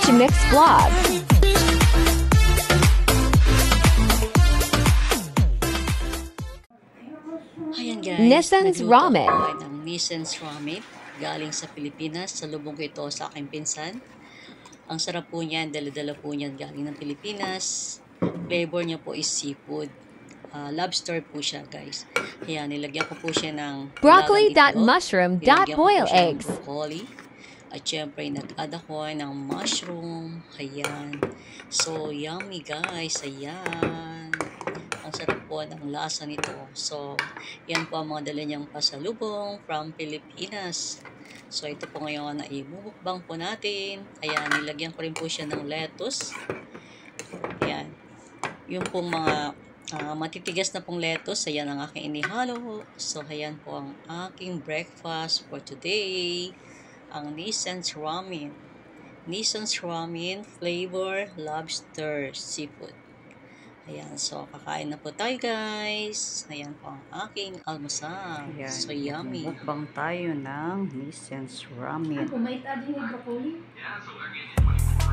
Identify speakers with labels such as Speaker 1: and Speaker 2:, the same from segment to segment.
Speaker 1: Vitamix Vlog.
Speaker 2: Ayan guys,
Speaker 1: Nissan's
Speaker 2: nagluto
Speaker 1: Ramen.
Speaker 2: ako ng Nissan's Ramen galing sa Pilipinas. Salubong ko ito sa aking pinsan. Ang sarap po niyan, dala-dala po niyan galing ng Pilipinas. Flavor niya po is seafood. Lobster po siya guys. Ayan, nilagyan ko po siya ng
Speaker 1: Broccoli
Speaker 2: nilagang itlog.
Speaker 1: mushroom
Speaker 2: Nilagyan ko po
Speaker 1: boil
Speaker 2: siya ng
Speaker 1: eggs.
Speaker 2: broccoli. At syempre, nag-add ako ng mushroom. Ayan. So, yummy guys. Ayan. Ang sarap po ng lasa nito. So, yan po ang mga dala niyang pasalubong from Pilipinas. So, ito po ngayon na imumukbang po natin. Ayan, nilagyan ko rin po siya ng lettuce. Ayan. Yung pong mga matitigas na pong lettuce, ayan ang aking inihalo. So, ayan po ang aking breakfast for today. Ang Nissan's Ramen. Nissan's Ramen flavor lobster seafood. Ayan, so kakain na po tayo guys. Ayan po ang aking almusal.
Speaker 3: Ayan,
Speaker 2: So yummy.
Speaker 3: mukbang tayo ng Nissan's Ramen.
Speaker 4: May tadi ng broccoli.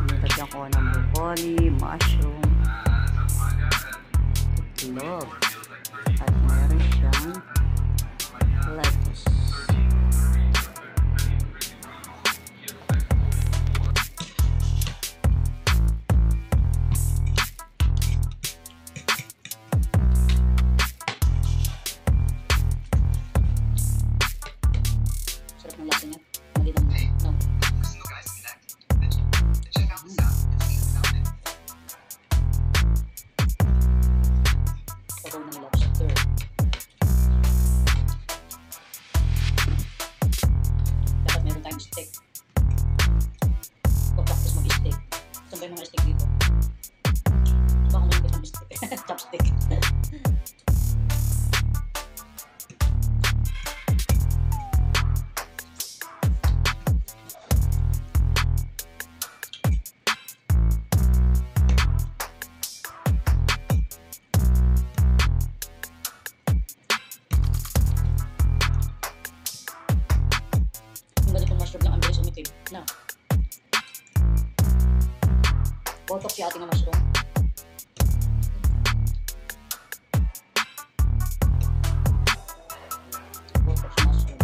Speaker 3: Nilagyan ko ng broccoli, mushroom, itlog, at meron siyang lettuce.
Speaker 2: Sarap ng lasa niya. Magandang no. Sabaw ng lobster. Dapat meron tayong steak. Pag-practice mag-steak. Saan ba yung mga steak dito? Baka meron tayong steak. Chopstick. Yung ganitong mushroom lang ang bilis umitim. Na. Botok si ating mushroom. Botok si mushroom.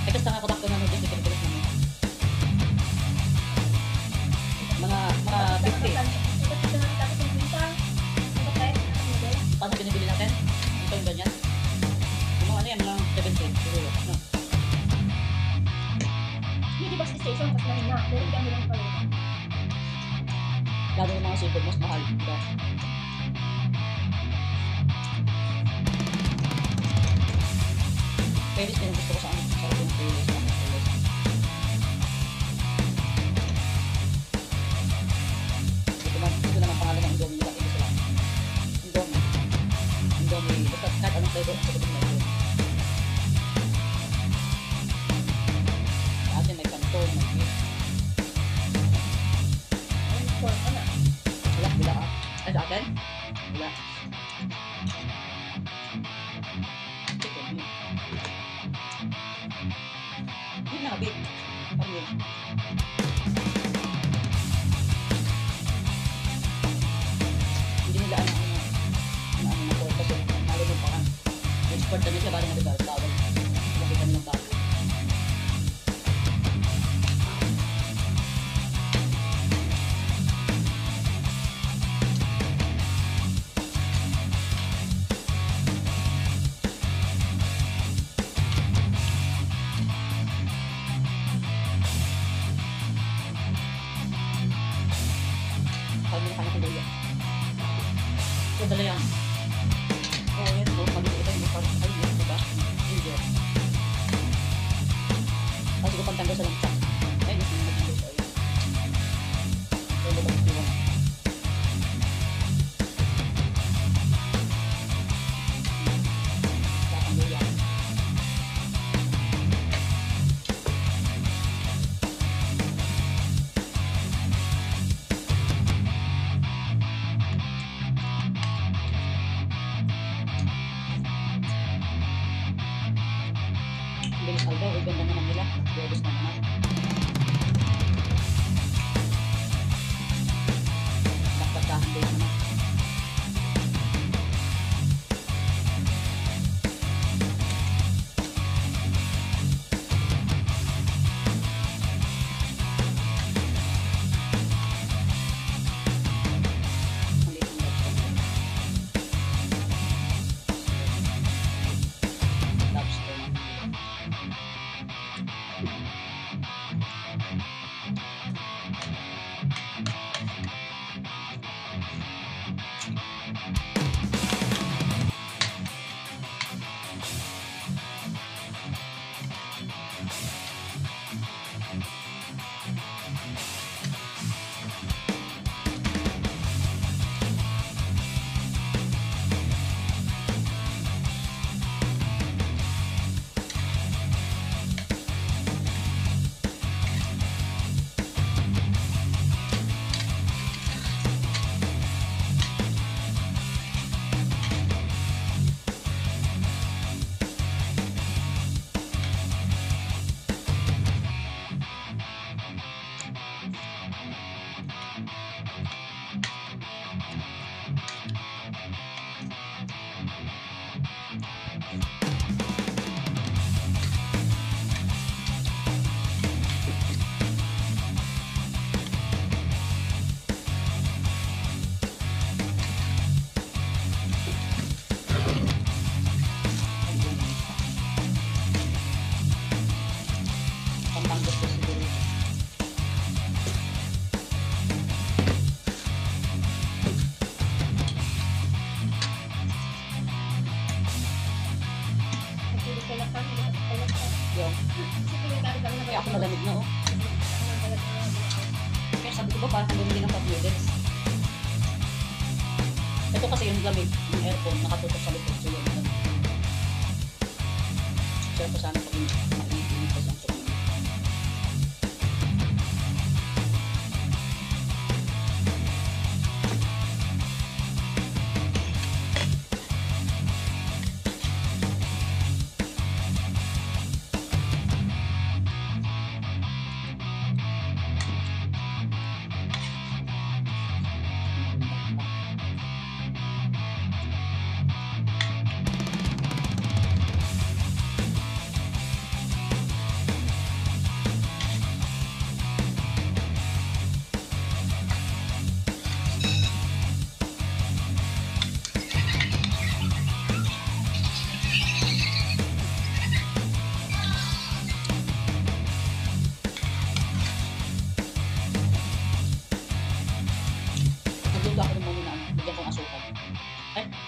Speaker 2: Basta nga kodakto na noodles, ito naman. Mga 50. Paano binibili natin? Ito yung ganyan. Yung mga ano yan, mga 70. Siguro. No? Lalo yung mga seafood, mas mahal. Diba? Paris din gusto ko sa amin. Sarap yung Paris. Ito naman pangalan ng Indomie nila. Ito sila. Indomie. Basta kahit anong flavor ang sagot nila. Sa atin may kanton, may beef. Wala ka. Ay, sa atin? Wala. Chicken meat. Yun na, beef. Ano yun? Hindi nila ano na po. Kasi malo mo pa kan. Export na nila bali na lugar. Bawal. Lagi kami ng bago. Kami na kanya kuya. Ito dala yan. Oo, yan po. Pag-iiba yung parang ay, yan, diba? Hindi. Kasi ko pagtanggal sa langsa. Ay, gusto nyo magtanggal sa iyo. Ito ba pag-iwan? Kakanggal yan. Bilis aldaw, ganda naman nila. Bilis na naman. Nakpagdahan din naman. Maliit ang lobster naman. Pampanggas ko siguro. Yung. Kaya ako malamig na, oh. Kaya sabi ko ba parang bumili ng cup noodles. Ito kasi yung lamig, yung aircon, nakatutok sa likod. So yun. Sarap ko sana pag mainit pa siyang sumunod.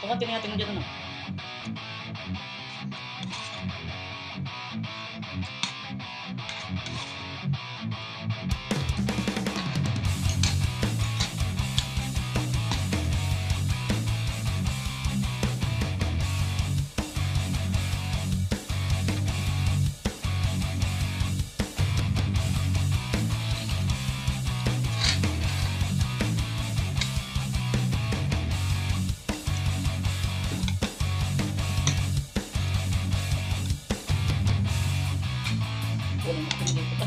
Speaker 2: Kukunti natin dyan ano. Kulang ako dito.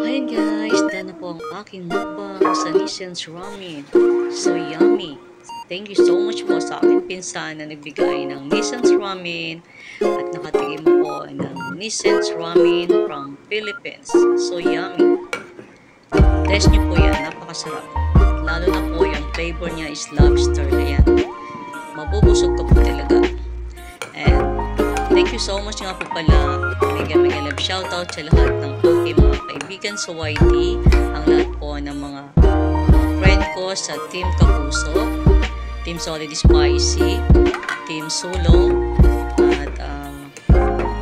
Speaker 2: Ayan guys, done na po ang aking mukbang sa Nissan's Ramen. So yummy! Thank you so much po sa aking pinsan na nagbigay ng Nissan's Ramen at nakatigim po ng Nissan's Ramen from Philippines. So yummy! Test nyo po yan, napakasarap. Lalo na po yung flavor niya is lobster na yan. Mabubusog ka po talaga. And thank you so much nga po pala. Mega love shoutout sa lahat ng aking mga kaibigan sa YT, ang lahat po ng mga friend ko sa Team Kapuso, Team Solid Spicy, Team Sulong, at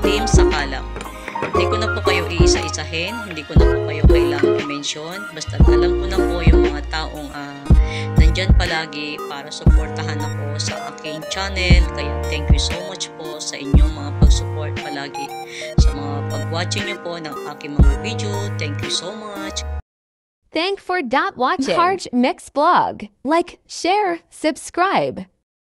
Speaker 2: Team Sakalam. Hindi ko na po kayo iisa-isahin, hindi ko na po kayo kailangan i-mention, basta alam ko na po yung mga taong nandyan palagi para suportahan ako sa aking channel. Kaya thank you so much po sa inyong mga pag-support palagi, sa mga pag-watching nyo po ng aking mga video. Thank you so much.
Speaker 1: Thank for watching Harj Mix Vlog. Like, share, subscribe.